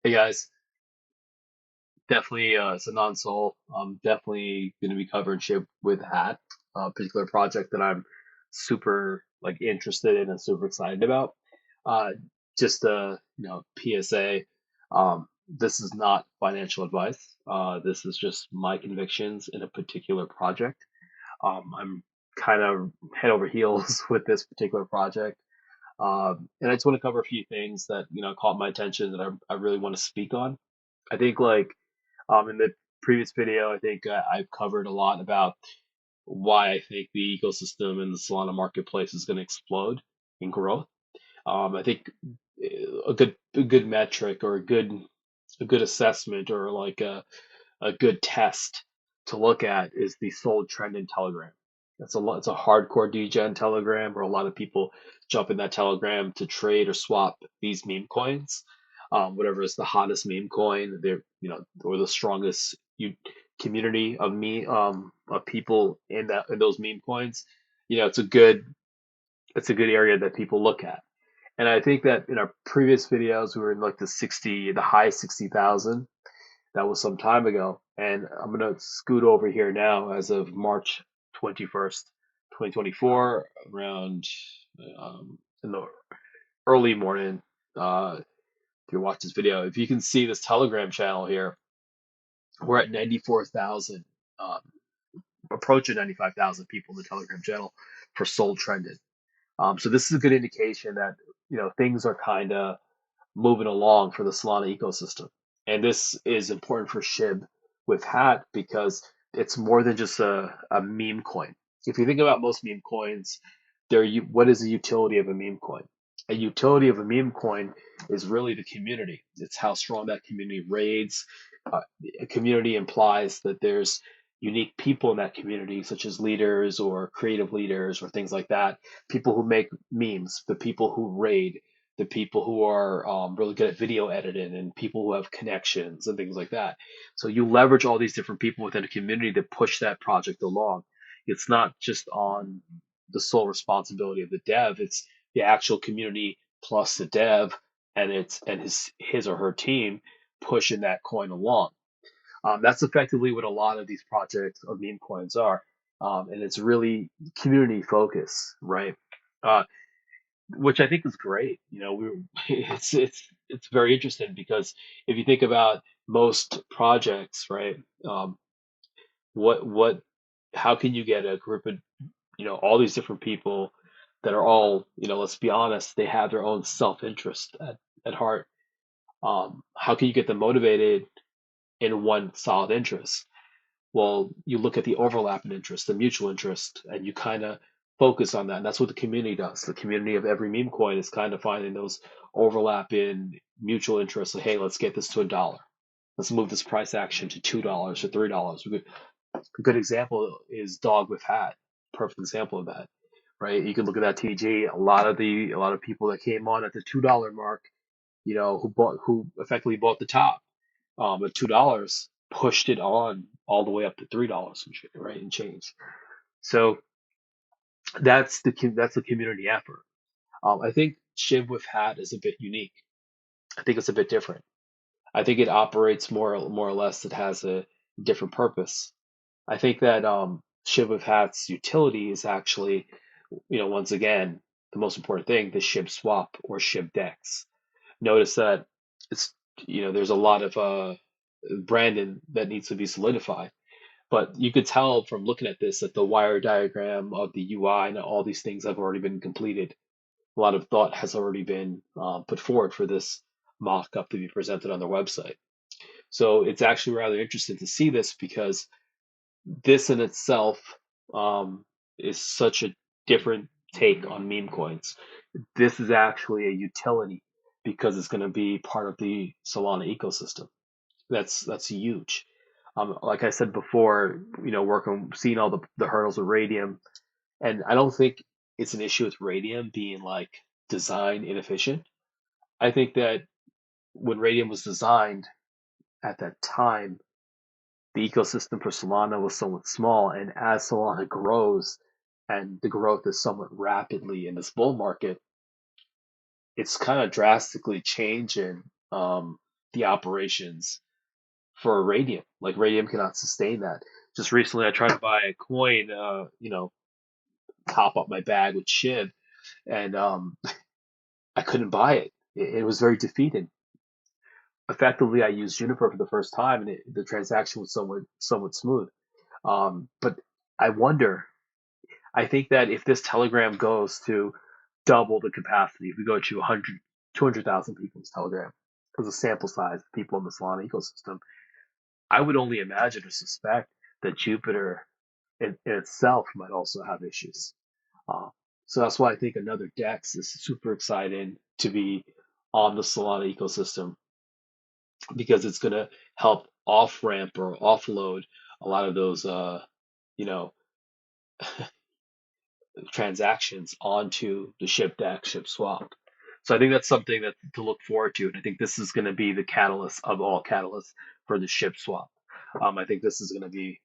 Hey guys, definitely it's a non-soul. I'm definitely going to be covering shit with Hat, a particular project that I'm super like interested in and super excited about. Uh, just a PSA. This is not financial advice. This is just my convictions in a particular project. I'm kind of head over heels with this particular project. And I just want to cover a few things that caught my attention that I really want to speak on. I think in the previous video, I think I've covered a lot about why I think the ecosystem and the Solana marketplace is going to explode in growth. I think a good metric or a good assessment or like a good test to look at is the sold trend in Telegram. It's a hardcore degen Telegram where a lot of people jump in that Telegram to trade or swap these meme coins. Whatever is the hottest meme coin, they're or the strongest community of people in those meme coins. It's a good area that people look at. And I think that in our previous videos we were in like the high 60,000. That was some time ago. And I'm going to scoot over here now as of March 21st, 2024, around in the early morning. If you watch this video, if you can see this Telegram channel here, we're at 94,000, um, approaching 95,000 people in the Telegram channel for Soul Trended. So this is a good indication that things are kind of moving along for the Solana ecosystem. And this is important for SHIB with Hat because it's more than just a meme coin. If you think about most meme coins, what is the utility of a meme coin? A utility of a meme coin is really the community. It's how strong that community raids. A community implies that there's unique people in that community, such as leaders or creative leaders or things like that. People who make memes, the people who raid, the people who are really good at video editing and people who have connections and things like that. So you leverage all these different people within a community to push that project along. It's not just on the sole responsibility of the dev, it's the actual community plus the dev and his or her team pushing that coin along. That's effectively what a lot of these projects or meme coins are. And it's really community focus, right? Uh, which I think is great. It's very interesting because if you think about most projects, right? What how can you get a group of all these different people that are all let's be honest, they have their own self-interest at heart. How can you get them motivated in one solid interest? Well, you look at the overlap in interest, the mutual interest, and you kind of focus on that. And that's what the community does. The community of every meme coin is kind of finding those overlap in mutual interests. Like, hey, let's get this to $1. Let's move this price action to $2 or $3. A good example is Dog with Hat. Perfect example of that, right? You can look at that TG. A lot of people that came on at the $2 mark, who effectively bought the top at $2, pushed it on all the way up to $3 and shit, right, and change. So that's the community effort. I think Shiv with Hat is a bit unique. I think it's a bit different. I think it operates more or less. It has a different purpose. I think that Shiv with Hat's utility is actually, once again, the most important thing, the SHIB swap or SHIB DEX. Notice that it's there's a lot of branding that needs to be solidified. But you could tell from looking at this that the wire diagram of the UI and all these things have already been completed. A lot of thought has already been put forward for this mock-up to be presented on their website. So it's actually rather interesting to see this because this in itself is such a different take on meme coins. This is actually a utility because it's going to be part of the Solana ecosystem. That's huge. Like I said before, seeing all the hurdles with Radium, and I don't think it's an issue with Radium being like design inefficient. I think that when Radium was designed at that time, the ecosystem for Solana was somewhat small, and as Solana grows, and the growth is somewhat rapidly in this bull market, it's kind of drastically changing the operations for Radium. Like Radium cannot sustain that. Just recently, I tried to buy a coin, top up my bag with SHIB, and I couldn't buy it. It was very defeating. Effectively, I used Juniper for the first time, and the transaction was somewhat smooth. But I wonder. I think that if this Telegram goes to double the capacity, if we go to 100, 200,000 people in this Telegram, because the sample size of people in the Solana ecosystem, I would only imagine or suspect that Jupiter in itself might also have issues. Uh, so that's why I think another DEX is super exciting to be on the Solana ecosystem because it's going to help off ramp or offload a lot of those, you know, transactions onto the ship DEX, ship swap. So I think that's something that to look forward to, and I think this is going to be the catalyst of all catalysts for the ship swap. I think this is going to be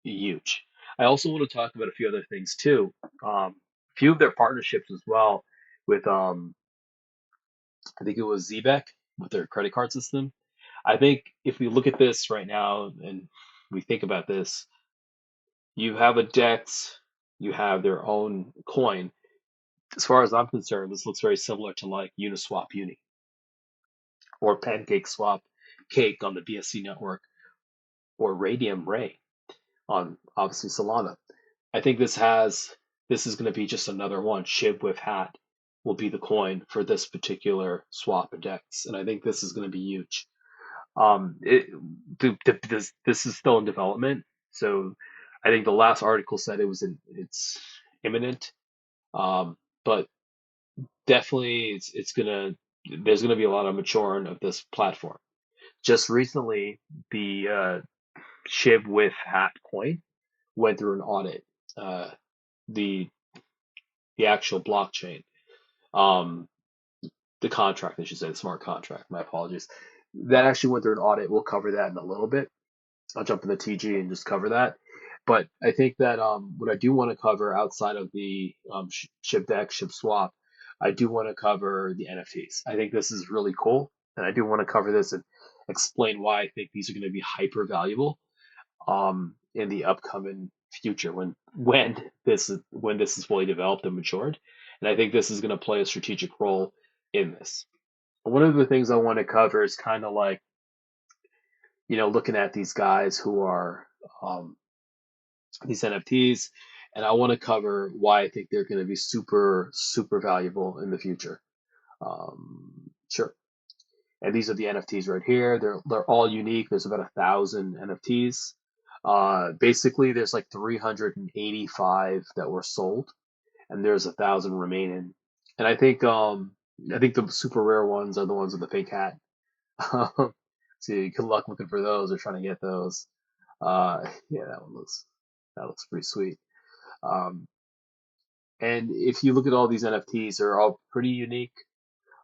huge. I also want to talk about a few other things too. A few of their partnerships as well with I think it was Zbeck with their credit card system. I think if we look at this right now and we think about this, you have a DEX, you have their own coin. As far as I'm concerned, this looks very similar to like Uniswap Uni or Pancake Swap Cake on the BSC network or Radium Ray on obviously Solana. I think this is going to be just another one. Shibwifhat will be the coin for this particular swap index, and I think this is going to be huge. It, this is still in development, so I think the last article said it's imminent. But definitely it's gonna there's gonna be a lot of maturing of this platform. Just recently, the Shibwifhat coin went through an audit. Uh, the the actual blockchain, um, the contract, I should say, the smart contract. My apologies. That actually went through an audit. We'll cover that in a little bit. I'll jump in the TG and just cover that. But I think that what I do want to cover outside of the ShibDex, ShibSwap, I do want to cover the NFTs. I think this is really cool, and I do want to cover this and explain why I think these are going to be hyper valuable in the upcoming future when this is fully developed and matured. And I think this is going to play a strategic role in this. One of the things I want to cover is kind of like, looking at these guys who are um, these NFTs, and I want to cover why I think they're going to be super, super valuable in the future. Sure. And these are the NFTs right here. They're all unique. There's about 1,000 NFTs. Basically, there's like 385 that were sold, and there's 1,000 remaining. And I think the super rare ones are the ones with the fake hat. So good luck looking for those or trying to get those. Yeah, that looks pretty sweet. Um, and if you look at all these NFTs, they're all pretty unique.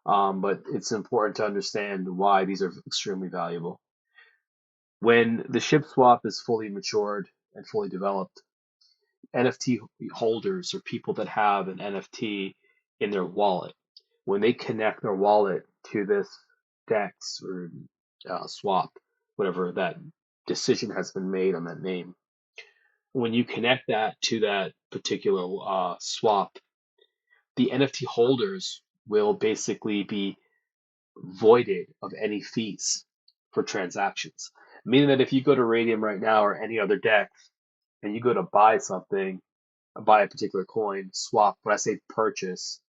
But it's important to understand why these are extremely valuable. When the ship swap is fully matured and fully developed, NFT holders or people that have an NFT in their wallet, when they connect their wallet to this DEX or swap, whatever that decision has been made on that name, when you connect that to that particular swap, the NFT holders will basically be voided of any fees for transactions. Meaning that if you go to Radium right now or any other DEX and you go to buy something, buy a particular coin, swap, when I say purchase,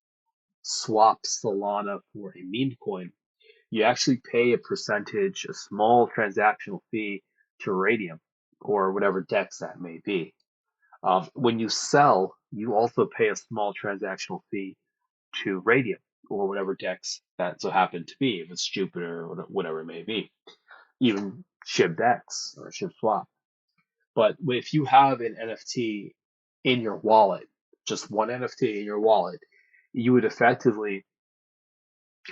swap Solana for a meme coin, you actually pay a percentage, a small transactional fee to Radium or whatever DEX that may be. When you sell, you also pay a small transactional fee to Radium or whatever DEX that so happen to be, if it's Jupiter or whatever it may be, even ShibDex or ShibSwap. But if you have an NFT in your wallet, just one NFT in your wallet, you would effectively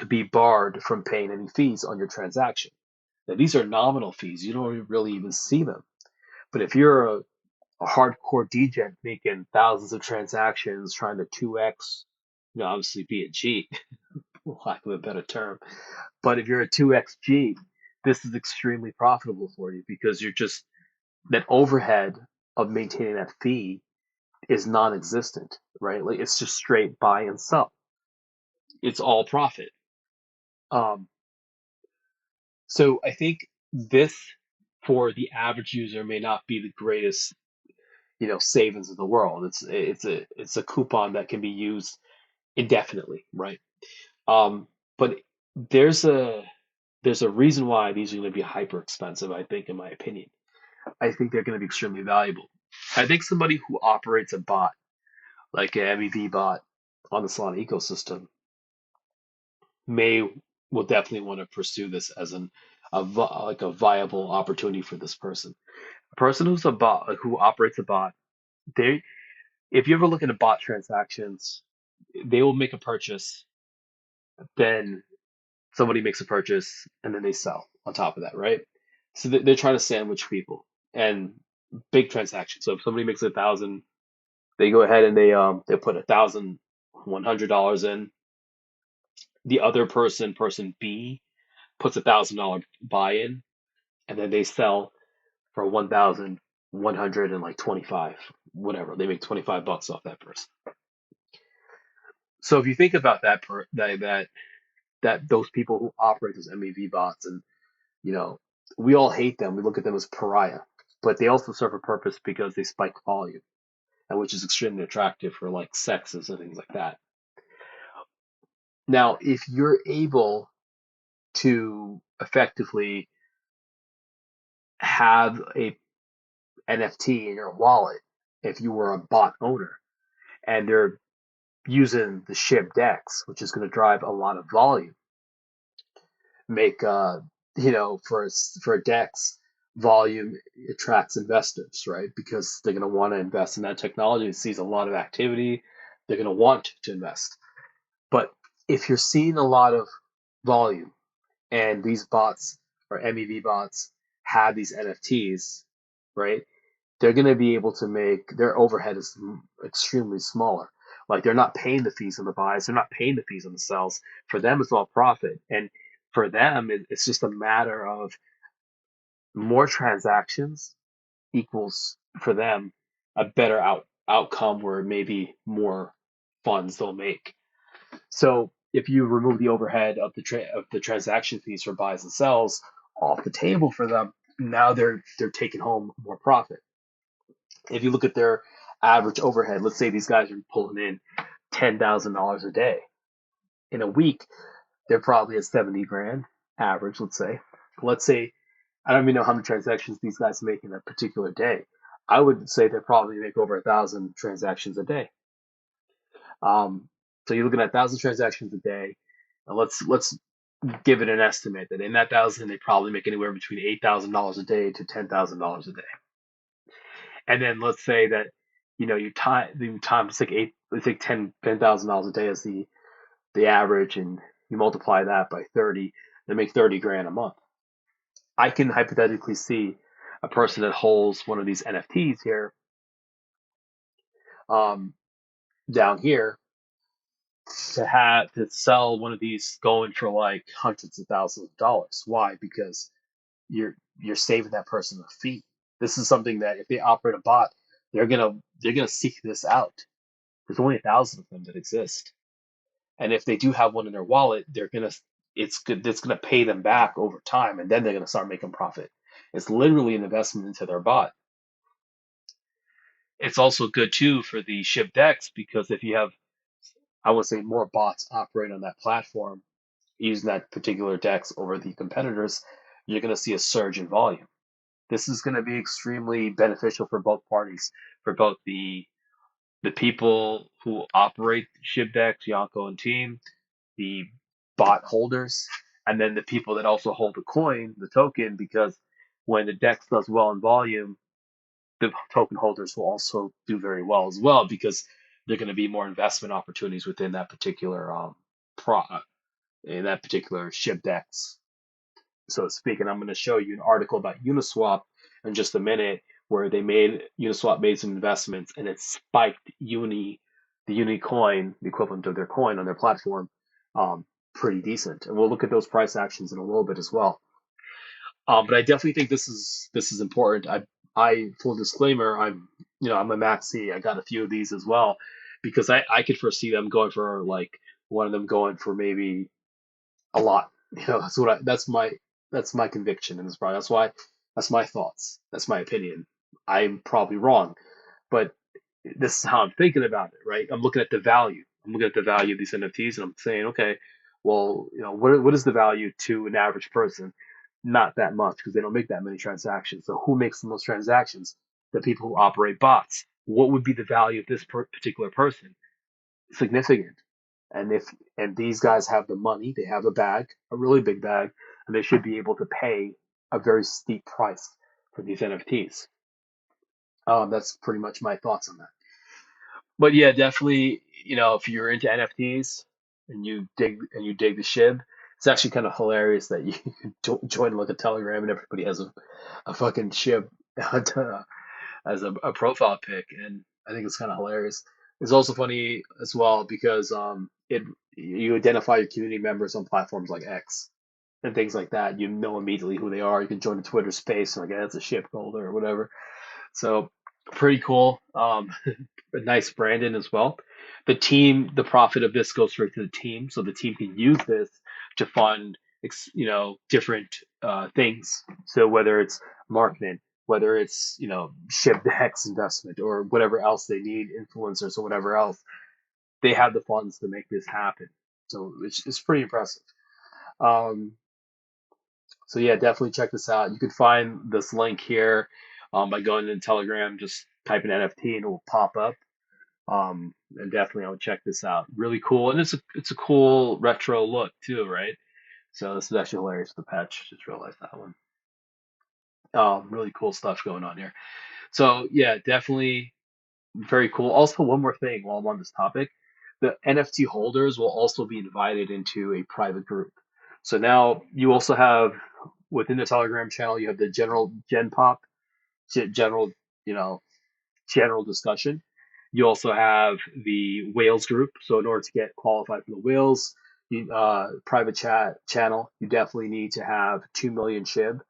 be barred from paying any fees on your transaction. Now, these are nominal fees. You don't really even see them. But if you're a hardcore DJ making thousands of transactions, trying to 2x, obviously be a G, for lack of a better term. But if you're a 2xG this is extremely profitable for you because you're just that overhead of maintaining that fee is non-existent, right? Like it's just straight buy and sell. It's all profit. Um, so I think this for the average user may not be the greatest, savings in the world. It's a coupon that can be used indefinitely, right? But there's a there's a reason why these are going to be hyper expensive, I think, in my opinion. I think they're going to be extremely valuable. I think somebody who operates a bot, like an MEV bot on the Solana ecosystem, may will definitely want to pursue this as like a viable opportunity for this person. A person who's a bot, like who operates a bot, they if you ever look into bot transactions, they will make a purchase, then somebody makes a purchase, and then they sell on top of that, right? So they're trying to sandwich people and big transactions. So if somebody makes 1,000, they go ahead and they put $1,100 in. The other person B, puts $1,000 buy in, and then they sell for 1,125, whatever. They make $25 off that person. So if you think about that those people who operate those MEV bots, and you know, we all hate them. We look at them as pariah, but they also serve a purpose because they spike volume, and which is extremely attractive for like sexes and things like that. Now, if you're able to effectively have a NFT in your wallet, if you were a bot owner, and they're using the SHIB DEX, which is going to drive a lot of volume, make for a DEX, volume attracts investors, right? Because they're going to want to invest in that technology. It sees a lot of activity. They're going to want to invest. But if you're seeing a lot of volume and these bots or MEV bots have these NFTs, right? They're going to be able to make their overhead is extremely smaller. Like they're not paying the fees on the buys, they're not paying the fees on the sells. For them, it's all profit, and for them, it's just a matter of more transactions equals for them a better outcome where maybe more funds they'll make. So if you remove the overhead of the transaction fees for buys and sells off the table for them, now they're taking home more profit. If you look at their average overhead, let's say these guys are pulling in $10,000 a day. In a week, they're probably at 70 grand average, let's say. Let's say, I don't even know how many transactions these guys make in a particular day. I would say they probably make over 1,000 transactions a day. So you're looking at 1,000 transactions a day. And let's give it an estimate that in that 1,000, they probably make anywhere between $8,000 a day to $10,000 a day. And then let's say that you time it's like eight, let's take $10,000 a day as the average, and you multiply that by 30, they make 30 grand a month. I can hypothetically see a person that holds one of these NFTs here, um, down here, to sell one of these going for like hundreds of thousands of dollars. Why? Because you're saving that person a fee. This is something that if they operate a bot, they're gonna seek this out. There's only 1,000 of them that exist, and if they do have one in their wallet, it's good. It's gonna pay them back over time, and then they're gonna start making profit. It's literally an investment into their bot. It's also good too for the ship decks because if you have, I would say, more bots operate on that platform using that particular dex over the competitors, you're going to see a surge in volume. This is going to be extremely beneficial for both parties, for both the people who operate shibdex, Yonko and team, the bot holders, and then the people that also hold the coin, the token, because when the dex does well in volume, the token holders will also do very well as well because there are going to be more investment opportunities within that particular pro in that particular shibdex, so to speak. And I'm going to show you an article about Uniswap in just a minute, where Uniswap made some investments and it spiked the Uni coin, the equivalent of their coin on their platform, pretty decent. And we'll look at those price actions in a little bit as well. But I definitely think this is important. I full disclaimer, I'm a maxi. I got a few of these as well because I could foresee them going for like one of them going for maybe a lot. That's my conviction in this product. That's my thoughts. That's my opinion. I'm probably wrong, but this is how I'm thinking about it, right? I'm looking at the value. I'm looking at the value of these NFTs, and I'm saying, okay, well, what is the value to an average person? Not that much because they don't make that many transactions. So who makes the most transactions? The people who operate bots. What would be the value of this particular person? Significant. And if and these guys have the money, they have a bag, a really big bag, and they should be able to pay a very steep price for these NFTs. That's pretty much my thoughts on that. But yeah, definitely, if you're into NFTs and you dig the shib, it's actually kind of hilarious that you join like a Telegram and everybody has a fucking shib as a profile pic, and I think it's kind of hilarious. It's also funny as well because it you identify your community members on platforms like X and things like that. You know immediately who they are. You can join a Twitter space and like, that's a ship holder or whatever. So pretty cool. A nice branding as well. The profit of this goes straight to the team, so the team can use this to fund, different things. So whether it's marketing, whether it's ship the hex investment or whatever else they need, influencers or whatever else, they have the funds to make this happen. So it's pretty impressive. Um, so yeah, definitely check this out. You can find this link here by going to Telegram, just type in NFT and it will pop up. And definitely I would check this out. Really cool, and it's a cool retro look too, right? So this is actually hilarious. The patch, just realized that one. Really cool stuff going on here. So yeah, definitely very cool. Also, one more thing while I'm on this topic, the NFT holders will also be invited into a private group. So now you also have within the Telegram channel, you have the general Gen Pop, general, you know, general discussion. You also have the whales group. So in order to get qualified for the whales private chat channel, you definitely need to have 2 million SHIB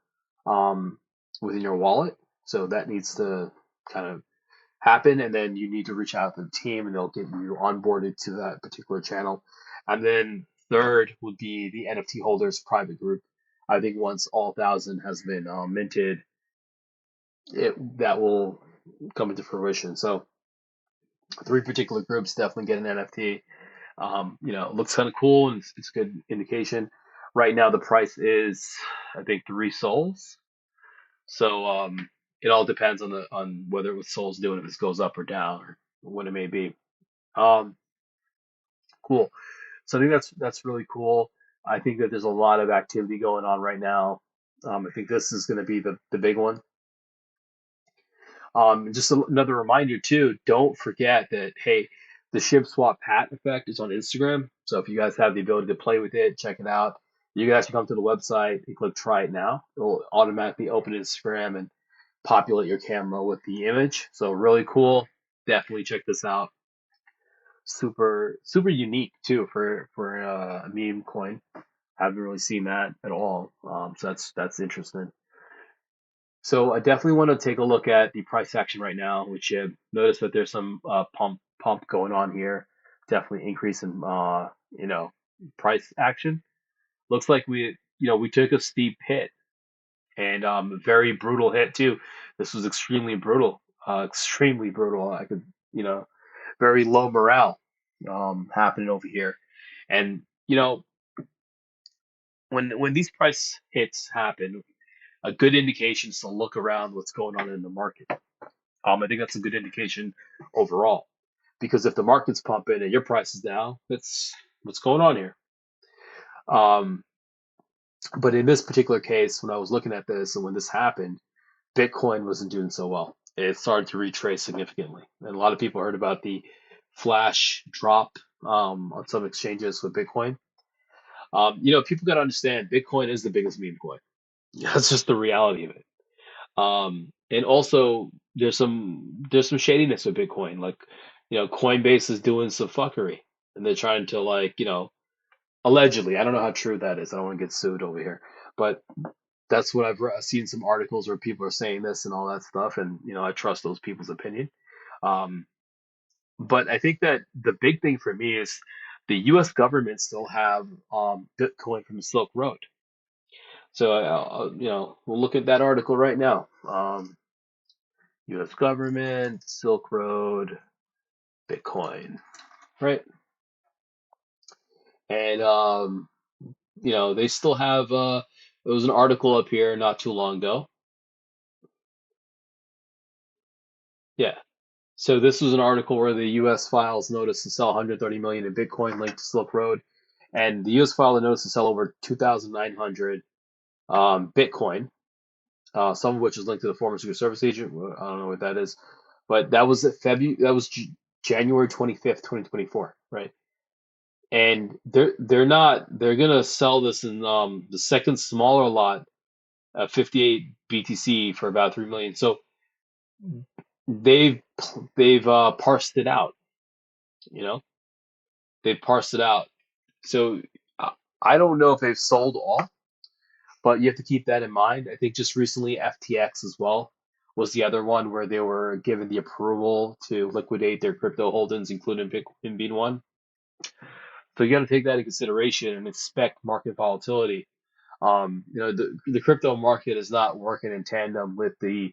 um, within your wallet. So that needs to kind of happen, and then you need to reach out to the team, and they'll get you onboarded to that particular channel. And then third would be the NFT holders private group. I think once all 1,000 has been minted, that will come into fruition. So three particular groups definitely get an NFT. It looks kind of cool and it's a good indication. Right now, the price is, I think, 3 souls. So it all depends on whether what Soul's doing, if this goes up or down or what it may be. Um, cool. So I think that's really cool. I think that there's a lot of activity going on right now. I think this is going to be the big one. Just another reminder too, don't forget that, hey, the ship swap hat effect is on Instagram. So if you guys have the ability to play with it, check it out. You can actually come to the website and click try it now. It'll automatically open Instagram and populate your camera with the image. So really cool. Definitely check this out. Super super unique too for a meme coin. Haven't really seen that at all. So that's interesting. So I definitely want to take a look at the price action right now, which you notice that there's some pump going on here. Definitely increase in price action. Looks like we took a steep hit and a very brutal hit too. This was extremely brutal, extremely brutal. I could very low morale happening over here, and when these price hits happen, a good indication is to look around what's going on in the market. I think that's a good indication overall. Because if the market's pumping and your price is down, that's what's going on here. Um, but in this particular case, when I was looking at this and when this happened, Bitcoin wasn't doing so well. It started to retrace significantly. And a lot of people heard about the flash drop on some exchanges with Bitcoin. People got to understand Bitcoin is the biggest meme coin. That's just the reality of it. And also there's some shadiness with Bitcoin. Like, Coinbase is doing some fuckery, and they're trying to allegedly. I don't know how true that is. I don't want to get sued over here, but That's what seen some articles where people are saying this and all that stuff, and I trust those people's opinion. Um, but I think that the big thing for me is the U.S. government still have Bitcoin from the Silk Road. So we'll look at that article right now. U.S. government, Silk Road, Bitcoin, right? And they still have. There was an article up here not too long ago. Yeah. So this was an article where the U.S. files notice to sell 130 million in Bitcoin linked to Silk Road, and the U.S. filed a notice to sell over 2,900 Bitcoin, some of which is linked to the former Secret Service agent. I don't know what that is, but that was at February. That was January 25th, 2024, right? And they're not. They're gonna sell this in the second smaller lot, 58 BTC for about 3 million. So they've they've parsed it out. You know, they've parsed it out. So I don't know if they've sold all, but you have to keep that in mind. I think just recently FTX as well was the other one where they were given the approval to liquidate their crypto holdings, including Bitcoin being one. So you got to take that into consideration and expect market volatility. The crypto market is not working in tandem with the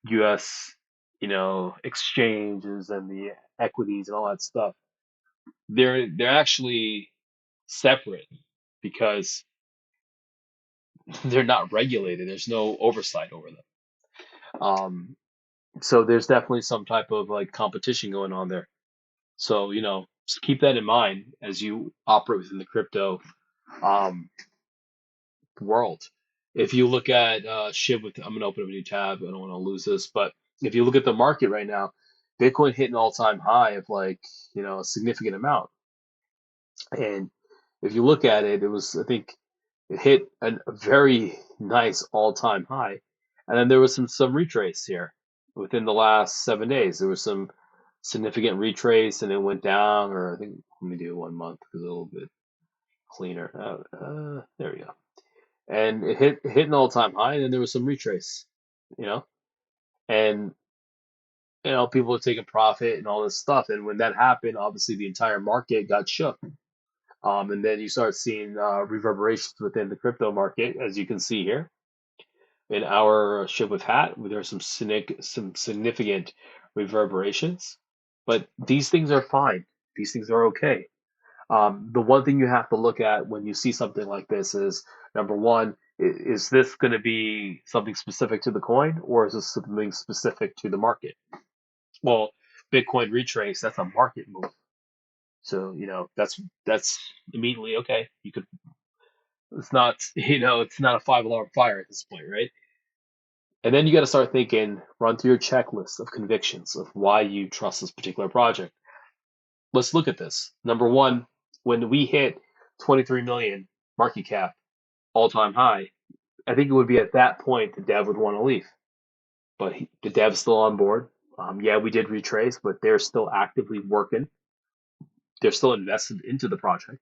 U.S. Exchanges and the equities and all that stuff. They're actually separate because they're not regulated. There's no oversight over them. Um, so there's definitely some type of like competition going on there. So just keep that in mind as you operate within the crypto um, world. If you look at I'm gonna open up a new tab. I don't want to lose this, but if you look at the market right now, Bitcoin hit an all-time high of like a significant amount. And if you look at it, it was, I think, it hit a very nice all-time high. And then there was some retrace here within the last 7 days. There was some significant retrace and it went down, or I think, let me do 1 month because it's a little bit cleaner. There we go. And it hit an all-time high, and then there was some retrace, you know, and people were taking profit and all this stuff. And when that happened, obviously the entire market got shook. And then you start seeing reverberations within the crypto market, as you can see here in our shibwifhat. There are some significant reverberations, but these things are fine. These things are okay. The one thing you have to look at when you see something like this is number one, is this going to be something specific to the coin, or is this something specific to the market? Well, Bitcoin retrace, that's a market move. So, that's immediately okay. You could It's not, it's not a five-alarm fire at this point, right? And then you got to start thinking, run through your checklist of convictions of why you trust this particular project. Let's look at this. Number one, when we hit 23 million market cap, all-time high, I think it would be at that point the dev would want to leave. But the dev's still on board. Yeah, we did retrace, but they're still actively working. They're still invested into the project.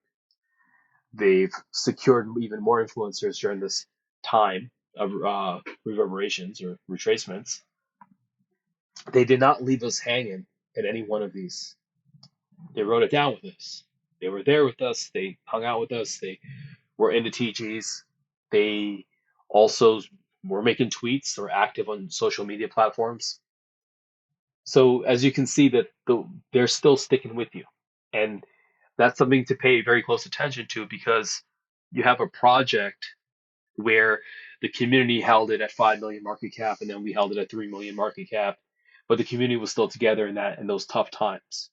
They've secured even more influencers during this time of reverberations or retracements. They did not leave us hanging at any one of these. They wrote it down with us. They were there with us. They hung out with us. They were in the TGs. They also were making tweets or active on social media platforms. So as you can see that they're still sticking with you. And that's something to pay very close attention to because you have a project where the community held it at 5 million market cap and then we held it at 3 million market cap, but the community was still together in those tough times.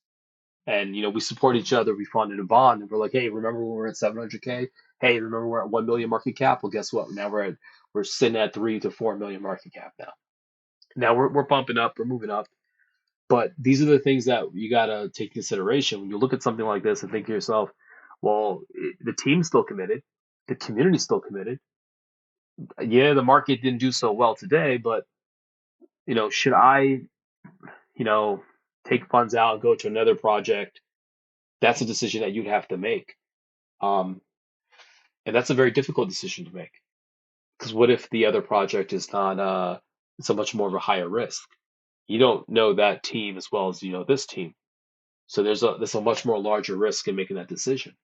And we support each other. We funded a bond, and we're like, hey, remember when we were at 700K? Hey, remember we're at 1 million market cap? Well, guess what? Now we're sitting at 3 to 4 million market cap now. Now we're bumping up, we're moving up. But these are the things that you got to take consideration when you look at something like this and think to yourself, well, the team's still committed, the community's still committed. Yeah, the market didn't do so well today, but should I, you know, take funds out and go to another project? That's a decision that you'd have to make. Um, and that's a very difficult decision to make. Because what if the other project is not so much more of a higher risk? You don't know that team as well as you know this team. So there's a much more larger risk in making that decision.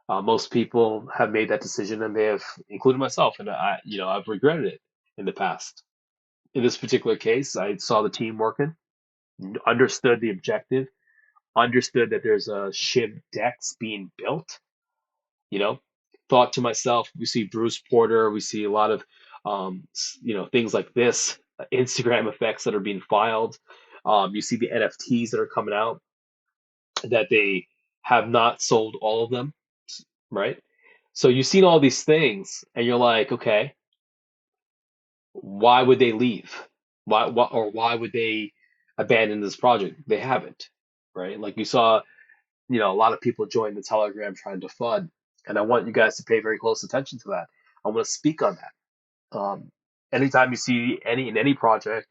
Most people have made that decision and they have, including myself, and I've regretted it in the past. In this particular case, I saw the team working, understood the objective, understood that there's a SHIB DEX being built, you know, thought to myself, we see Bruce Porter, we see a lot of, things like this, Instagram effects that are being filed. You see the NFTs that are coming out that they have not sold all of them, right? So you've seen all these things and you're like, okay, why would they leave? Why would they abandon this project? They haven't, right? Like you saw, a lot of people join the Telegram trying to FUD, and I want you guys to pay very close attention to that. I want to speak on that. Anytime you see any project,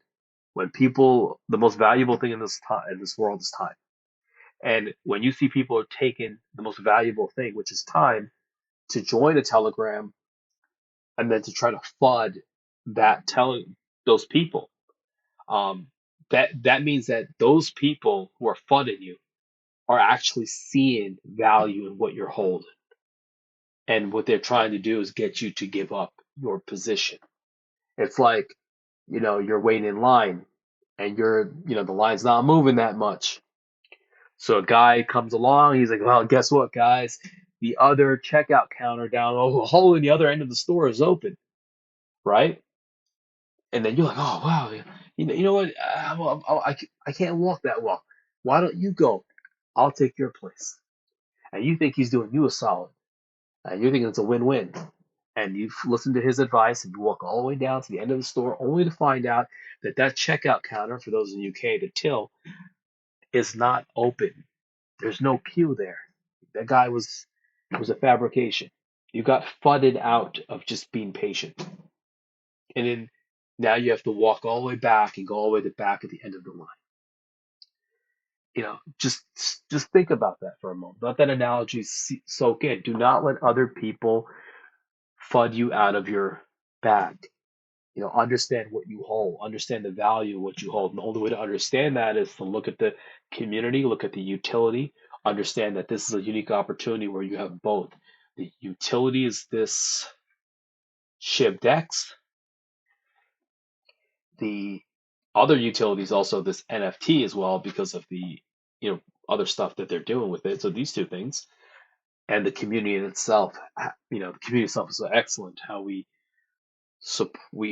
when people, the most valuable thing in this time in this world is time, and when you see people are taking the most valuable thing, which is time, to join a Telegram and then to try to FUD that telling those people, um, that means that those people who are FUDing you are actually seeing value in what you're holding. And what they're trying to do is get you to give up your position. It's like, you're waiting in line and the line's not moving that much. So a guy comes along, he's like, well, guess what, guys? The other checkout counter down the hole in the other end of the store is open, right? And then you're like, oh, wow, you know what? I can't walk that well. Why don't you go? I'll take your place. And you think he's doing you a solid. And you're thinking it's a win-win. And you listen to his advice and you walk all the way down to the end of the store only to find out that checkout counter, for those in the UK, the till, is not open. There's no queue there. That guy was a fabrication. You got fudded out of just being patient. And then now you have to walk all the way back and go all the way to the back at the end of the line. Just think about that for a moment. Let that analogy soak in. Do not let other people FUD you out of your bag. Understand what you hold, understand the value of what you hold. And the only way to understand that is to look at the community, look at the utility, understand that this is a unique opportunity where you have both. The utility is this SHIB DEX. The other utility is also this NFT as well because of the other stuff that they're doing with it. So these two things and the community in itself, the community itself is so excellent. How we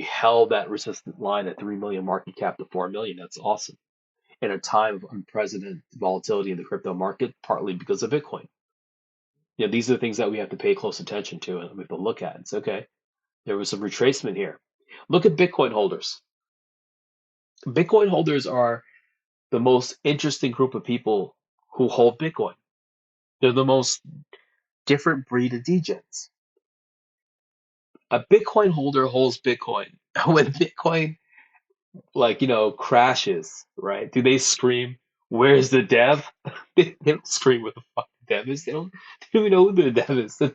held that resistant line at 3 million market cap to 4 million. That's awesome. In a time of unprecedented volatility in the crypto market, partly because of Bitcoin. These are the things that we have to pay close attention to and we have to look at. It's okay. There was some retracement here. Look at Bitcoin holders. Bitcoin holders are the most interesting group of people who hold Bitcoin. They're the most different breed of degens. A Bitcoin holder holds Bitcoin. When Bitcoin crashes, right? Do they scream, "Where's the dev?" They don't scream where the fuck the dev is. They don't even know who the dev is. The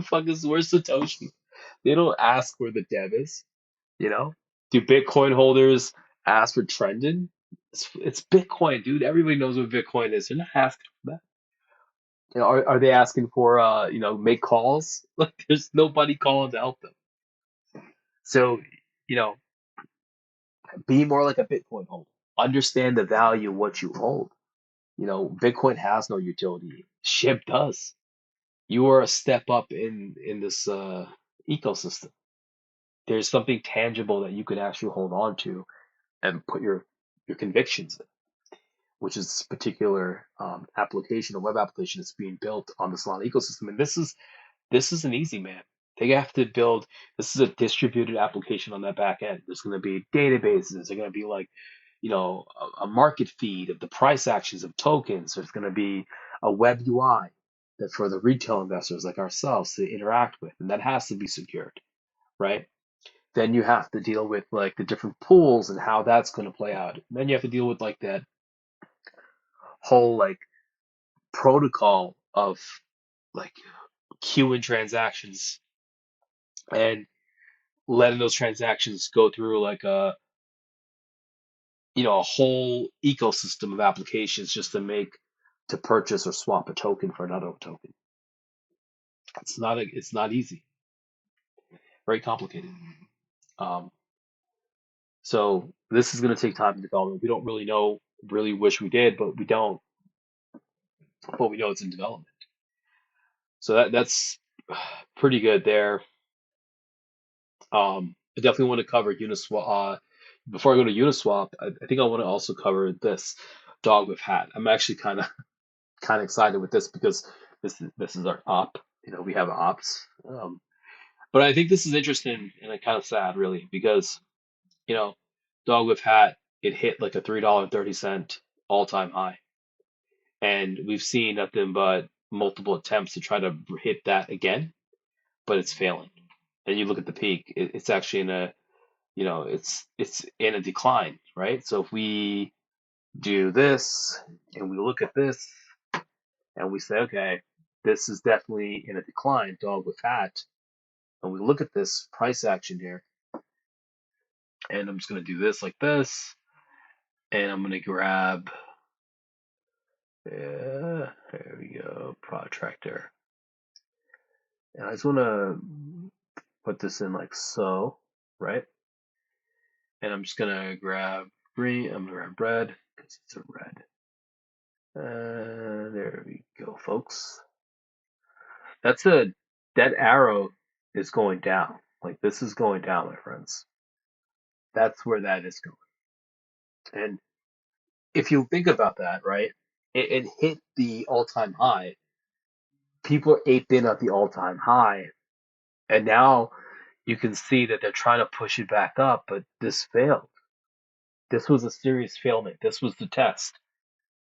fuck is where's Satoshi? They don't ask where the dev is, you know? Do Bitcoin holders ask for trending? It's Bitcoin, dude. Everybody knows what Bitcoin is. They're not asking for that. Are they asking for make calls? Like there's nobody calling to help them. So, you know, be more like a Bitcoin holder. Understand the value of what you hold. Bitcoin has no utility. SHIB does. You are a step up in this ecosystem. There's something tangible that you can actually hold on to and put your convictions in, which is this particular application, a web application that's being built on the Solana ecosystem. And this isn't easy, man. They have to build. This is a distributed application on that back end. There's going to be databases. There's going to be like, a market feed of the price actions of tokens. There's going to be a web UI that for the retail investors like ourselves to interact with, and that has to be secured, right? Then you have to deal with like the different pools and how that's going to play out. And then you have to deal with like that whole like protocol of like queuing transactions and letting those transactions go through like a whole ecosystem of applications just to purchase or swap a token for another token. It's not easy, very complicated. Um, so this is going to take time to develop. We don't really know, really wish we did, but we don't. But we know it's in development. So that's pretty good there. I definitely want to cover Uniswap. Before I go to Uniswap, I think I want to also cover this dog with hat. I'm actually kind of excited with this because this is our op. We have ops. But I think this is interesting and kind of sad, really, because you know, dog with hat, it hit like a $3.30 all-time high, and we've seen nothing but multiple attempts to try to hit that again, but it's failing. And you look at the peak, it's actually in a it's in a decline, right? So if we do this and we look at this and we say, okay, this is definitely in a decline, dog with hat, and we look at this price action here, and I'm just going to do this like this, and I'm going to grab, there we go, protractor. And I just want to put this in like so, right? And I'm just going to grab green, I'm going to grab red because it's a red. There we go, folks. That arrow is going down. Like this is going down, my friends. That's where that is going. And if you think about that, right, it hit the all-time high. People are aped in at the all-time high, and now you can see that they're trying to push it back up, but this failed. This was a serious failment. This was the test.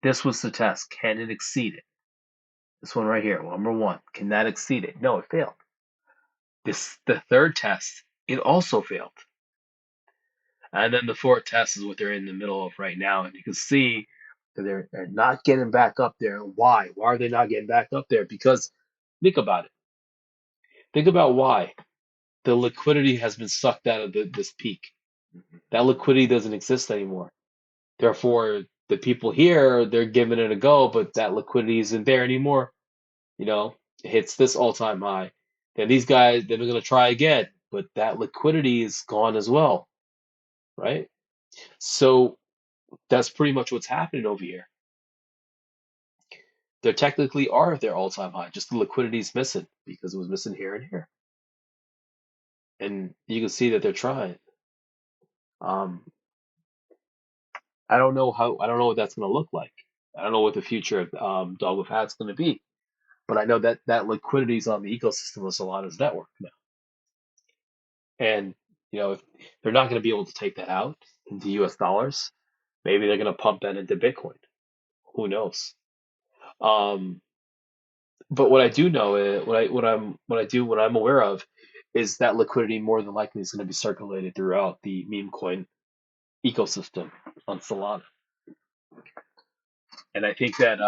This was the test. Can it exceed it? This one right here, number one. Can that exceed it? No, it failed. The third test, it also failed. And then the fourth test is what they're in the middle of right now. And you can see that they're not getting back up there. Why? Why are they not getting back up there? Because think about it. Think about why. The liquidity has been sucked out of this peak. That liquidity doesn't exist anymore. Therefore, the people here, they're giving it a go, but that liquidity isn't there anymore. It hits this all-time high. Then these guys, they're going to try again, but that liquidity is gone as well, right? So that's pretty much what's happening over here. They technically are at their all-time high, just the liquidity is missing because it was missing here and here. And you can see that they're trying. Um, I don't know what that's going to look like. I don't know what the future of Dog with Hat's going to be, but I know that liquidity is on the ecosystem of Solana's network now. And if they're not going to be able to take that out into U.S. dollars, maybe they're going to pump that into Bitcoin. Who knows? Um, but what I do know is what I'm aware of is that liquidity more than likely is going to be circulated throughout the memecoin ecosystem on Solana. And I think that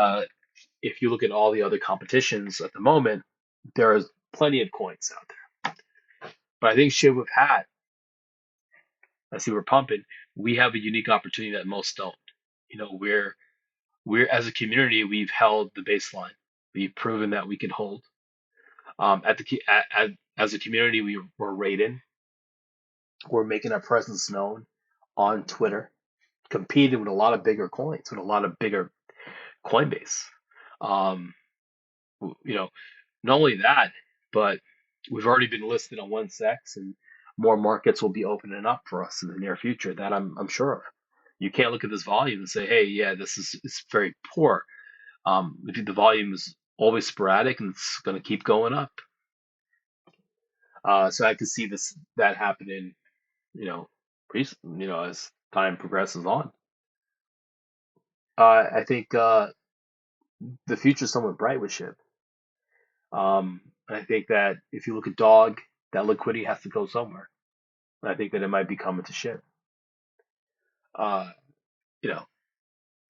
if you look at all the other competitions at the moment, there is plenty of coins out there. But I think shibwifhat, I see we're pumping. We have a unique opportunity that most don't. We're as a community, we've held the baseline. We've proven that we can hold. As a community, we're rating. We're making our presence known on Twitter, competing with a lot of bigger coins, with a lot of bigger Coinbase. Um, not only that, but we've already been listed on 1SEX, and more markets will be opening up for us in the near future. That I'm sure of. You can't look at this volume and say, "Hey, yeah, it's very poor." The volume is always sporadic, and it's going to keep going up. So I could see that happening, as time progresses on. I think the future is somewhat bright with SHIB. I think that if you look at Dog, that liquidity has to go somewhere. And I think that it might be coming to SHIB. Uh, you know,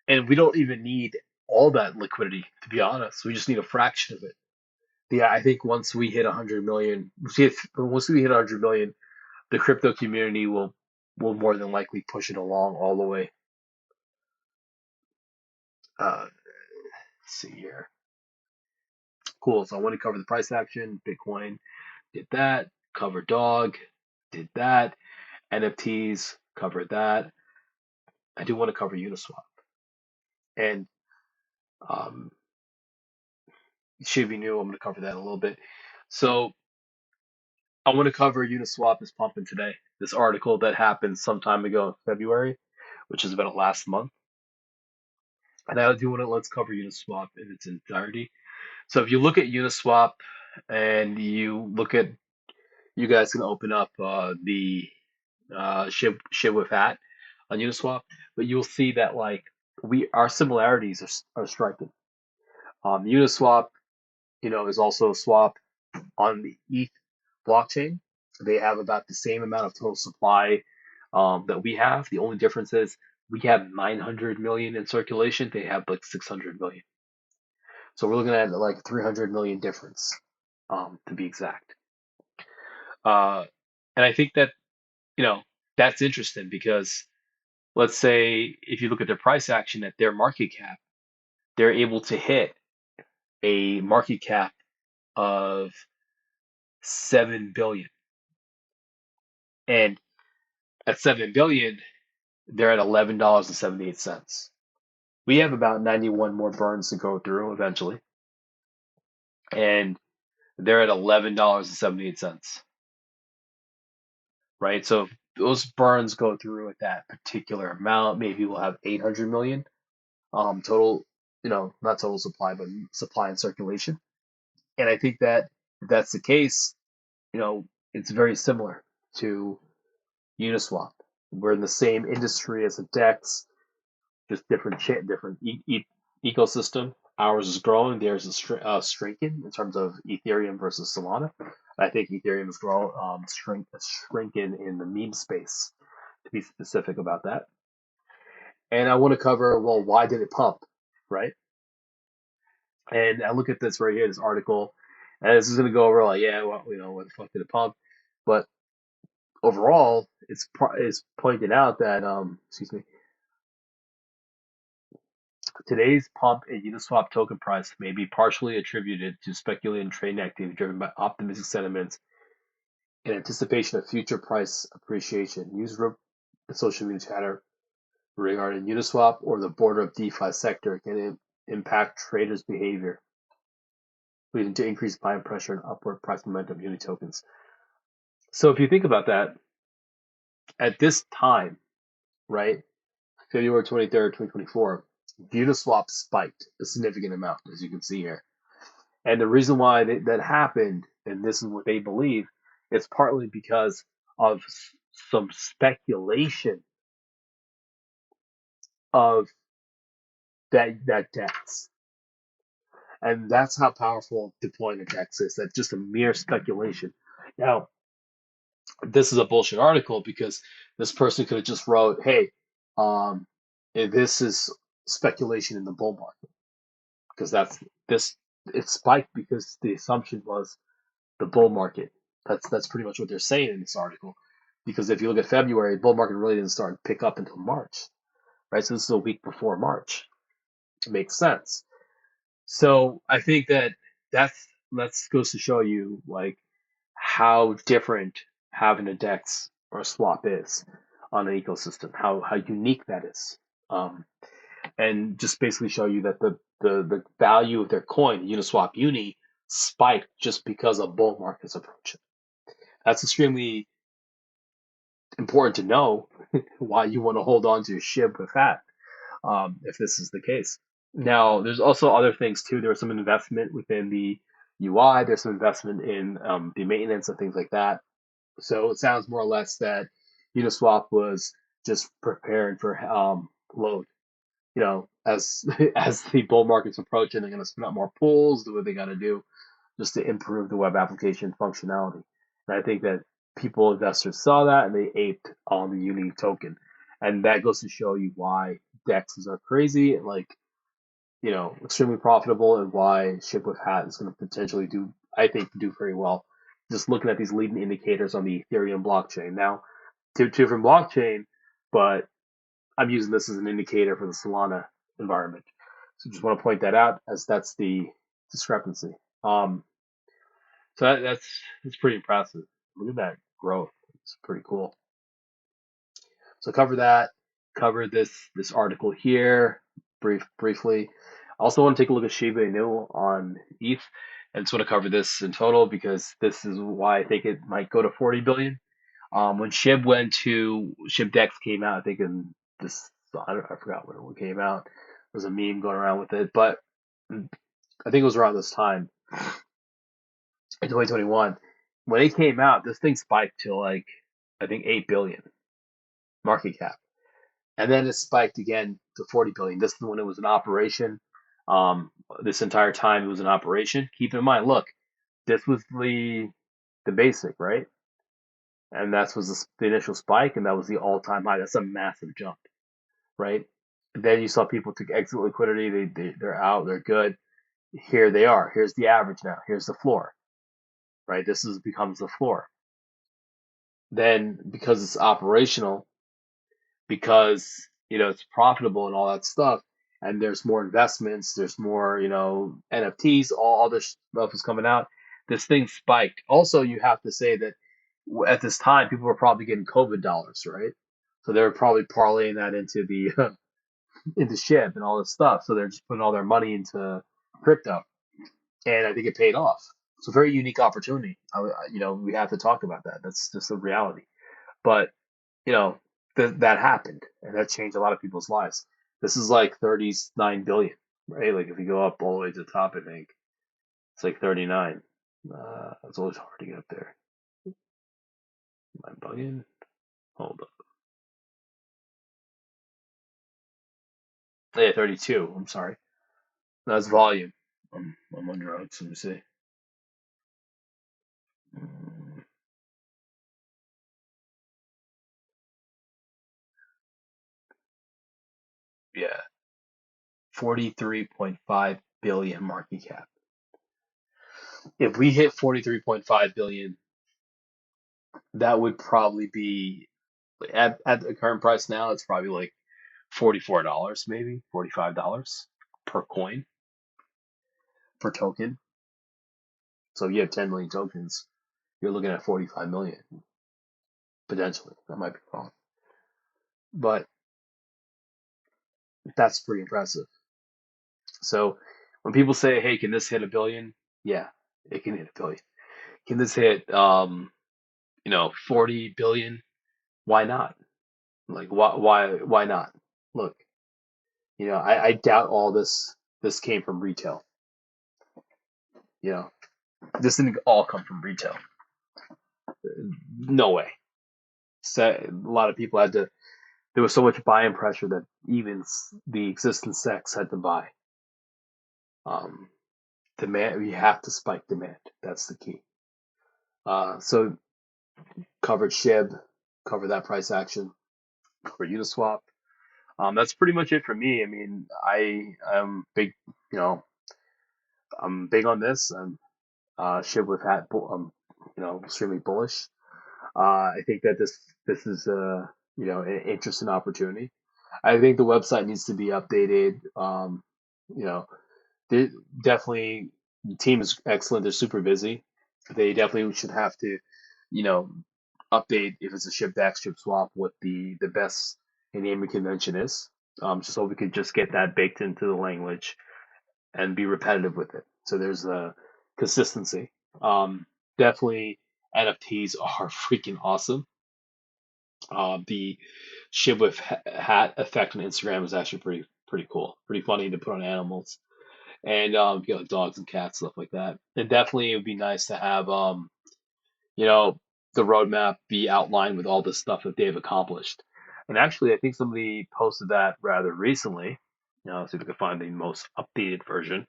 and we don't even need all that liquidity, to be honest. We just need a fraction of it. Yeah, I think once we hit 100 million, once we hit 100 million the crypto community will more than likely push it along all the way. Let's see here. Cool. So I want to cover the price action. Bitcoin did that. Cover dog did that. NFTs covered that. I do want to cover Uniswap, and um, should be new. I'm going to cover that a little bit. So I want to cover Uniswap is pumping today. This article that happened some time ago in February, which is about last month. And I do want to let's cover Uniswap in its entirety. So if you look at Uniswap and you look at, you guys can open up the shibwifhat on Uniswap, but you'll see that like our similarities are striking. Uniswap, is also a swap on the ETH blockchain. They have about the same amount of total supply that we have. The only difference is we have 900 million in circulation. They have like 600 million. So we're looking at like 300 million difference, to be exact. Uh, and I think that, you know, that's interesting because let's say if you look at their price action at their market cap, they're able to hit a market cap of 7 billion. And at 7 billion, they're at $11.78. We have about 91 more burns to go through eventually. And they're at $11.78. Right? So if those burns go through at that particular amount, maybe we'll have 800 million total, not total supply, but supply and circulation. And I think that if that's the case, it's very similar to Uniswap. We're in the same industry as the DEX, just different ecosystem. Ours is growing, theirs is shrinking in terms of Ethereum versus Solana. I think Ethereum is shrinking in the meme space, to be specific about that. And I want to cover, well, why did it pump, right? And I look at this right here, this article, and this is going to go over like, yeah, well, what the fuck did it pump? But overall, it's pointed out that, excuse me, today's pump in Uniswap token price may be partially attributed to speculative trading activity driven by optimistic sentiments in anticipation of future price appreciation. Newsgroup and social media chatter regarding Uniswap or the border of DeFi sector can impact traders' behavior, leading to increased buying pressure and upward price momentum of Uni tokens. So if you think about that, at this time, right, February 23rd, 2024, Uniswap spiked a significant amount, as you can see here. And the reason why that happened, and this is what they believe, it's partly because of some speculation of that DEX. And that's how powerful deploying a DEX is. That's just a mere speculation. Now, this is a bullshit article because this person could have just wrote, hey, this is speculation in the bull market. Because it spiked because the assumption was the bull market. That's pretty much what they're saying in this article. Because if you look at February, the bull market really didn't start to pick up until March, right? So this is a week before March. It makes sense. So I think that goes to show you like how different having a DEX or a swap is on an ecosystem, how unique that is, and just basically show you that the value of their coin, Uniswap Uni, spiked just because of bull markets approaching. That's extremely important to know why you want to hold on to shibwifhat, if this is the case. Now, there's also other things too. There's some investment within the UI. There's some investment in the maintenance and things like that. So it sounds more or less that Uniswap was just preparing for load. As as the bull market's approaching, they're going to spin up more pools, do what they got to do just to improve the web application functionality. And I think that investors saw that and they aped on the Uni token. And that goes to show you why DEXs are crazy and extremely profitable and why shibwifhat is going to potentially do very well just looking at these leading indicators on the Ethereum blockchain. Now, two different blockchain, but I'm using this as an indicator for the Solana environment. So just want to point that out as that's the discrepancy. Um, so that's pretty impressive. Look at that growth. It's pretty cool. So cover that. Cover this article here briefly. I also want to take a look at Shiba Inu on ETH, and just want to cover this in total because this is why I think it might go to 40 billion. When ShibDex came out, I think in this, I forgot when it came out. There's a meme going around with it, but I think it was around this time in 2021 when it came out. This thing spiked to like I think 8 billion market cap, and then it spiked again to 40 billion. This is when it was in operation. Um, this entire time it was in operation. Keep in mind, look, this was the basic, right? And that was the initial spike, and that was the all-time high. That's a massive jump, right? And then you saw people took exit liquidity. They're out. They're good. Here they are. Here's the average now. Here's the floor, right? This is becomes the floor. Then because it's operational, because it's profitable and all that stuff, and there's more investments, there's more NFTs, all other stuff is coming out. This thing spiked. Also, you have to say that at this time people were probably getting COVID dollars, right? So they were probably parlaying that into the into SHIB and all this stuff. So they're just putting all their money into crypto, and I think it paid off. It's a very unique opportunity. We have to talk about that. That's just a reality. But you know, that happened, and that changed a lot of people's lives. This is like 39 billion, right? Like if you go up all the way to the top, I think it's like 39. It's always hard to get up there. Am I bugging? Hold up. Yeah, 32. I'm sorry. That's volume. I'm on drugs. Let me see. Mm, yeah, 43.5 billion market cap. If we hit 43.5 billion, that would probably be at the current price now. It's probably like $44, maybe $45 per coin per token. So if you have 10 million tokens, you're looking at 45 million potentially. I might be wrong, but that's pretty impressive. So when people say, "Hey, can this hit a billion?" Yeah, it can hit a billion. Can this hit 40 billion? Why not? Like why not? Look, I doubt all this came from retail. You know, this didn't all come from retail. No way. So a lot of people had to. There was so much buying pressure that even the existing sex had to buy. Um, Demand. You have to spike demand. That's the key. So covered SHIB, cover that price action, cover Uniswap. That's pretty much it for me. I mean, I am big. You know, I'm big on this. I'm shibwifhat. Extremely bullish. I think that this is an interesting opportunity. I think the website needs to be updated. You know, they definitely the team is excellent. They're super busy. They definitely should have to, you know, update if it's a ship back ship swap what the best naming convention is. Just so we could just get that baked into the language and be repetitive with it. So there's a consistency. Definitely NFTs are freaking awesome. The shib with hat effect on Instagram is actually pretty cool, pretty funny to put on animals and like dogs and cats, stuff like that. And definitely it would be nice to have you know the roadmap be outlined with all the stuff that they've accomplished. And actually, I think somebody posted that rather recently. See if we can find the most updated version,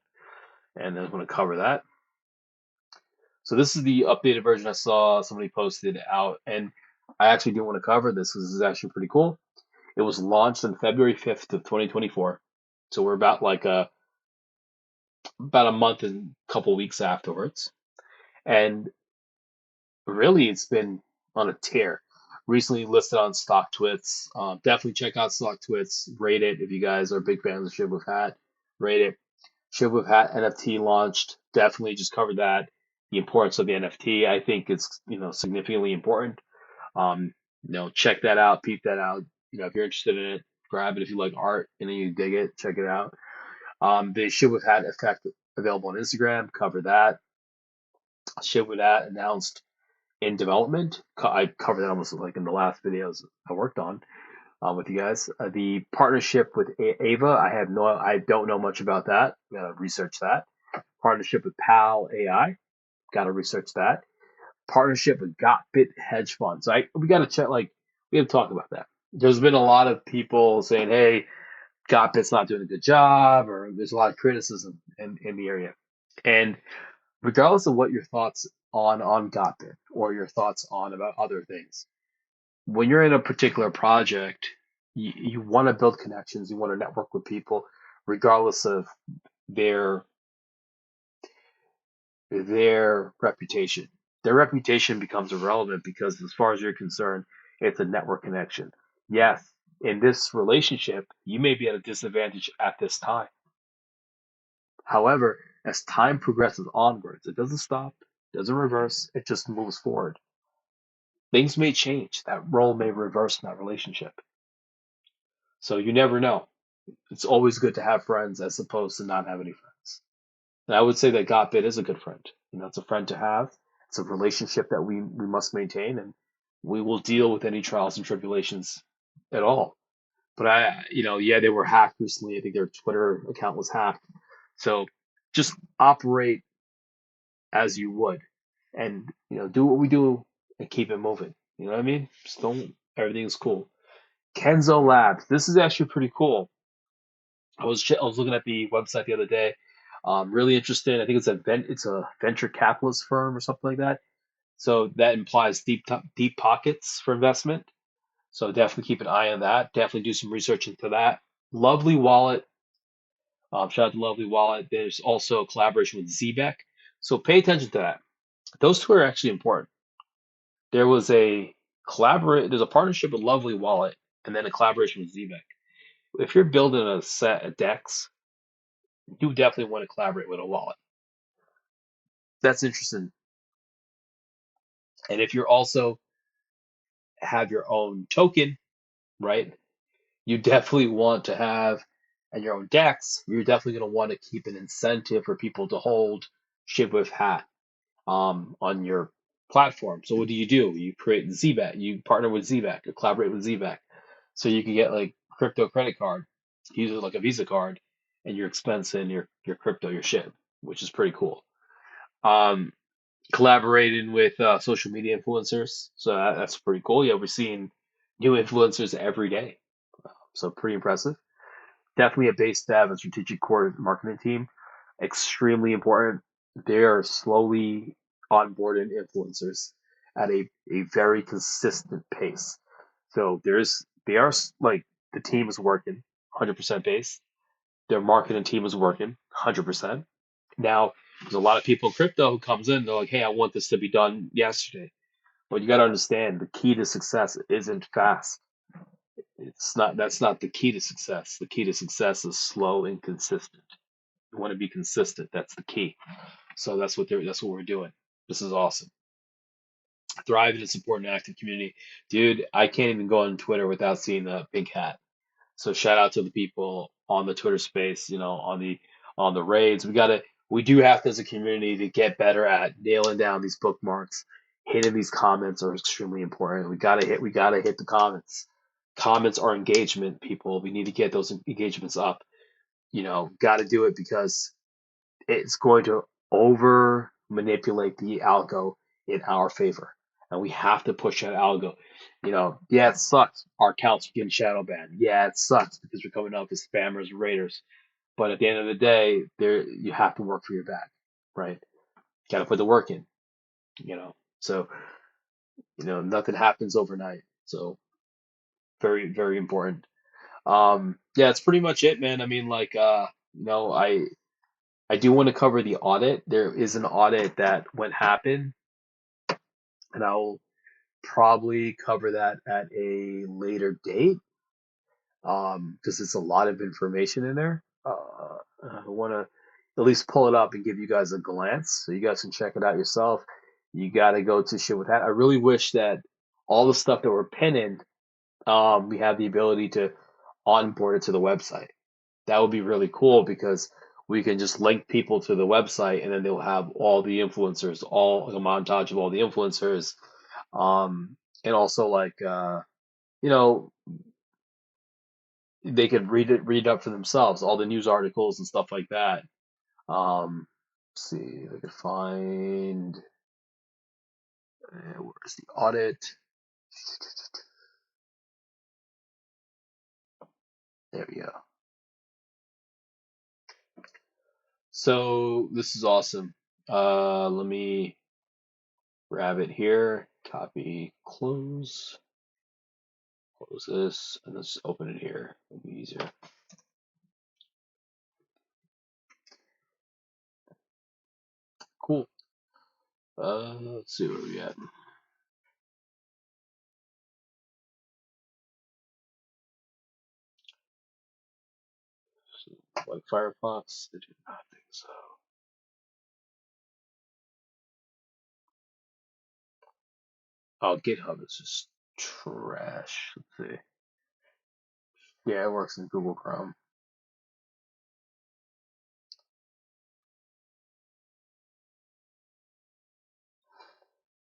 and then I'm going to cover that. So this is the updated version I saw somebody posted out, and I actually do want to cover this because this is actually pretty cool. It was launched on February 5th of 2024. So we're about a month and a couple weeks afterwards. And really it's been on a tear. Recently listed on StockTwits. Definitely check out StockTwits. Rate it if you guys are big fans of shibwifhat. Rate it. Shibwifhat NFT launched. Definitely just covered that. The importance of the NFT. I think it's significantly important. Um, check that out, peep that out. If you're interested in it, grab it if you like art and then you dig it, check it out. The Shibwifhat effect available on Instagram. Cover that. Shibwifhat announced in development. I covered that almost like in the last videos I worked on with you guys. The partnership with Ava, I don't know much about that. Gotta research that. Partnership with Pal AI, gotta research that. Partnership with GotBit hedge fund. So we gotta check. We have to talk about that. There's been a lot of people saying, "Hey, GotBit's not doing a good job," or there's a lot of criticism in the area. And regardless of what your thoughts on GotBit or your thoughts on about other things, when you're in a particular project, you want to build connections, you want to network with people, regardless of their their reputation. Their reputation becomes irrelevant because, as far as you're concerned, it's a network connection. Yes, in this relationship, you may be at a disadvantage at this time. However, as time progresses onwards, it doesn't stop, doesn't reverse, it just moves forward. Things may change. That role may reverse in that relationship. So you never know. It's always good to have friends as opposed to not have any friends. And I would say that GotBit is a good friend. It's a friend to have. It's a relationship that we must maintain, and we will deal with any trials and tribulations at all. But yeah, they were hacked recently. I think their Twitter account was hacked. So just operate as you would, and do what we do and keep it moving. You know what I mean? Just don't. Everything's cool. Kenzo Labs. This is actually pretty cool. I was looking at the website the other day. Really interested. I think it's a venture capitalist firm or something like that. So that implies deep pockets for investment. So definitely keep an eye on that. Definitely do some research into that. Lovely Wallet. Shout out to Lovely Wallet. There's also a collaboration with Zbeck. So pay attention to that. Those two are actually important. There was a There's a partnership with Lovely Wallet and then a collaboration with Zbeck. If you're building a set of decks, you definitely want to collaborate with a wallet. That's interesting. And if you're also have your own token, right? You definitely want to have and your own DEX, you're definitely going to want to keep an incentive for people to hold shibwifhat on your platform. So what do? You create Zbeck, you partner with Zbeck, or collaborate with Zbeck, so you can get like crypto credit card, use it like a Visa card, and you're expensing your crypto, your shib, which is pretty cool. Um, Collaborating with social media influencers. So that's pretty cool. Yeah, we're seeing new influencers every day. So pretty impressive. Definitely a base dev and strategic core marketing team. Extremely important. They are slowly onboarding influencers at a very consistent pace. So they are like the team is working 100% base. Their marketing team is working 100%. Now, there's a lot of people in crypto who comes in, they're like, hey, I want this to be done yesterday. But you got to understand the key to success isn't fast. That's not the key to success. The key to success is slow and consistent. You want to be consistent. That's the key. So that's what we're doing. This is awesome. Thrive in a support and active community. Dude, I can't even go on Twitter without seeing the pink hat. So shout out to the people on the Twitter space, on the raids. We do have to, as a community, to get better at nailing down these bookmarks. Hitting these comments are extremely important. We gotta hit the comments. Comments are engagement, people. We need to get those engagements up. Gotta do it because it's going to over manipulate the algo in our favor. And we have to push that algo. Yeah, it sucks. Our accounts are getting shadow banned. Yeah, it sucks because we're coming up as spammers and raiders. But at the end of the day, you have to work for your bag, right? Got to put the work in, you know. So, nothing happens overnight. So, very, very important. Yeah, it's pretty much it, man. I mean, I do want to cover the audit. There is an audit that went happen and I'll probably cover that at a later date, because it's a lot of information in there. I want to at least pull it up and give you guys a glance so you guys can check it out yourself. You got to go to shibwifhat. I really wish that all the stuff that we're pinning, we have the ability to onboard it to the website. That would be really cool because we can just link people to the website and then they'll have all the influencers, all a montage of all the influencers, and also like you know they could read up for themselves, all the news articles and stuff like that. Let's see if I could find where's the audit. There we go. So this is awesome. Let me grab it here, copy, close this, and let's open it here. It'll be easier. Cool. Let's see what we got. Like Firefox, I do not think so. Oh, GitHub is just trash. Let's see. Yeah, it works in Google Chrome.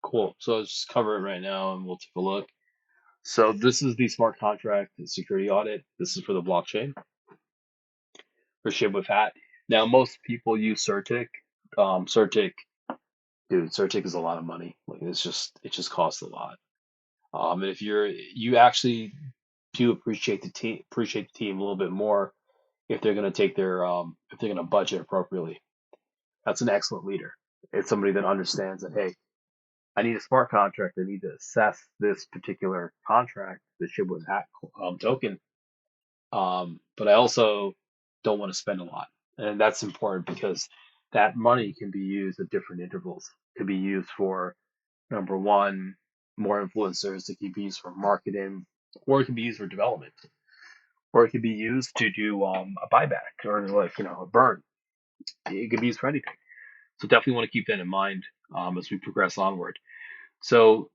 Cool. So let's just cover it right now and we'll take a look. So this is the smart contract security audit. This is for the blockchain for shibwifhat. Now most people use Certic. Certic, dude, Certic is a lot of money. Like it just costs a lot. And if you actually do appreciate the team a little bit more if they're going to take their if they're going to budget appropriately. That's an excellent leader. It's somebody that understands that, hey, I need a smart contract. I need to assess this particular contract, the shibwifhat token. But I also don't want to spend a lot, and that's important because that money can be used at different intervals. It could be used for number one, more influencers. It can be used for marketing, or it can be used for development, or it could be used to do a buyback or like a burn. It could be used for anything. So definitely want to keep that in mind as we progress onward. So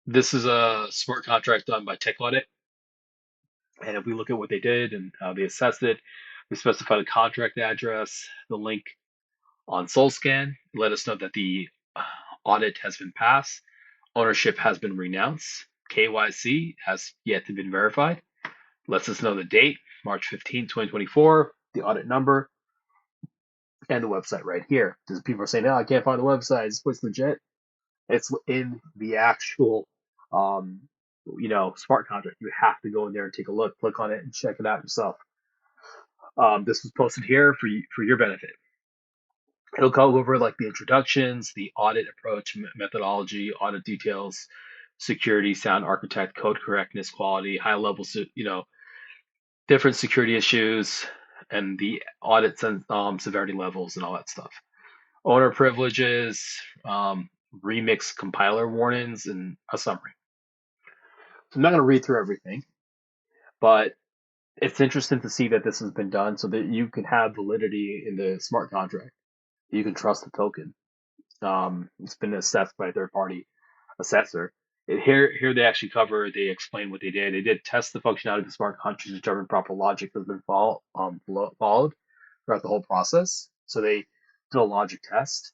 this is a smart contract done by Tech Audit, and if we look at what they did and how they assessed it, they specified a contract address, the link on SolScan, let us know that the audit has been passed, ownership has been renounced, KYC has yet to be verified, lets us know the date, March 15, 2024, the audit number, and the website right here. Because people are saying, "No, I can't find the website. It's legit." It's in the actual, um, smart contract. You have to go in there and take a look, click on it, and check it out yourself. This was posted here for your benefit. It'll go over like the introductions, the audit approach, methodology, audit details, security, sound architect, code correctness, quality, high level, different security issues, and the audit severity levels and all that stuff. Owner privileges, remix compiler warnings, and a summary. So I'm not going to read through everything, but it's interesting to see that this has been done so that you can have validity in the smart contract. You can trust the token. It's been assessed by a third party assessor. Here they actually cover, they explain what they did. They did test the functionality of the smart contract to determine proper logic has been followed throughout the whole process. So they did a logic test,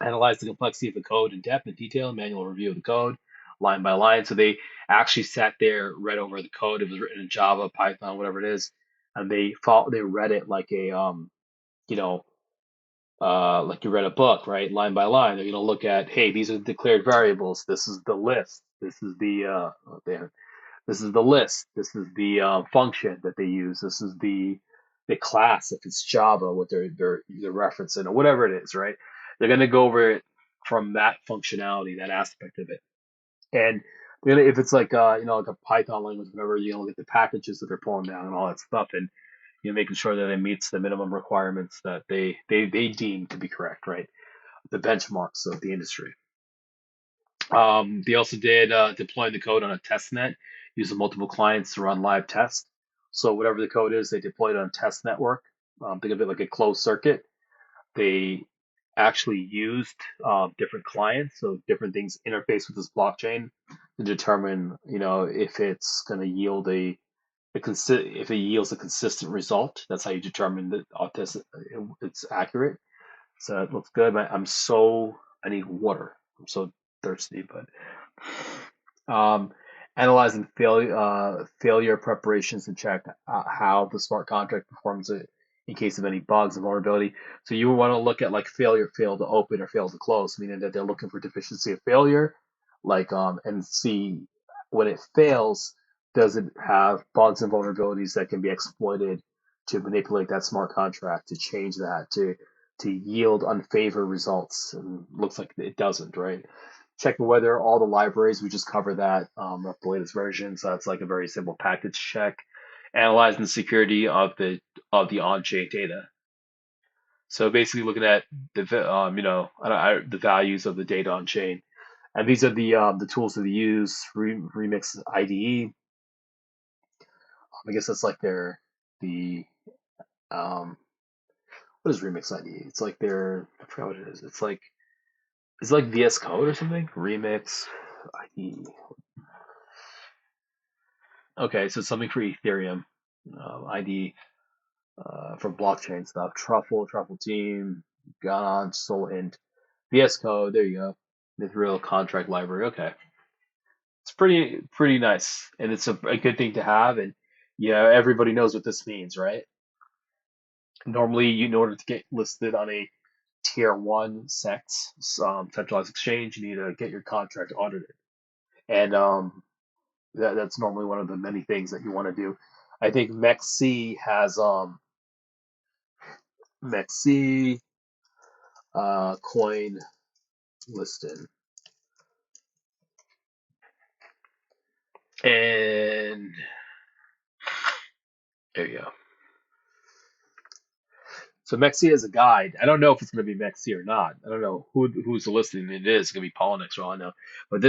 analyzed the complexity of the code in depth and detail, manual review of the code, line by line. So they actually sat there, read over the code. It was written in Java, Python, whatever it is, and they read it like a you know, like you read a book, right? Line by line. They're going to look at, hey, these are the declared variables. This is the list. This is the this is the list. This is the function that they use. This is the class if it's Java, what they're referencing or whatever it is, right? They're going to go over it from that functionality, that aspect of it, and if it's like like a Python language, whatever, look at the packages that they're pulling down and all that stuff, and making sure that it meets the minimum requirements that they deem to be correct, right? The benchmarks of the industry. They also did deploying the code on a test net using multiple clients to run live tests. So whatever the code is, they deployed on a test network. Think of it like a closed circuit. They actually used different clients, so different things interface with this blockchain to determine, if it's going to yield if it yields a consistent result. That's how you determine that it's accurate. So it looks good. But I need water. I'm so thirsty, but um, analyzing failure preparations to check how the smart contract performs it in case of any bugs and vulnerability. So you want to look at like fail to open or fail to close, meaning that they're looking for deficiency of failure, and see when it fails, does it have bugs and vulnerabilities that can be exploited to manipulate that smart contract to change that to yield unfavored results, and looks like it doesn't, right? Checking whether all the libraries, we just cover that of the latest version, so that's like a very simple package check. Analyzing the security of the on-chain data. So basically looking at the values of the data on chain, and these are the tools that they use. Remix IDE, I guess that's like the um what is Remix IDE? It's like I forgot what it is. It's like VS Code or something. Remix IDE. Okay, so something for Ethereum, ID for blockchain stuff. Truffle Team, Ganon, SolHint, VS Code. There you go. Mithril contract library. Okay, it's pretty nice, and it's a good thing to have. And yeah, everybody knows what this means, right? Normally, in order to get listed on a tier one SEX centralized exchange, you need to get your contract audited, and that's normally one of the many things that you want to do. I think MEXC has MEXC coin listed, and there you go. So MEXC is a guide. I don't know if it's going to be MEXC or not. I don't know who's the listing it is. It's going to be Pollinix or all I know. But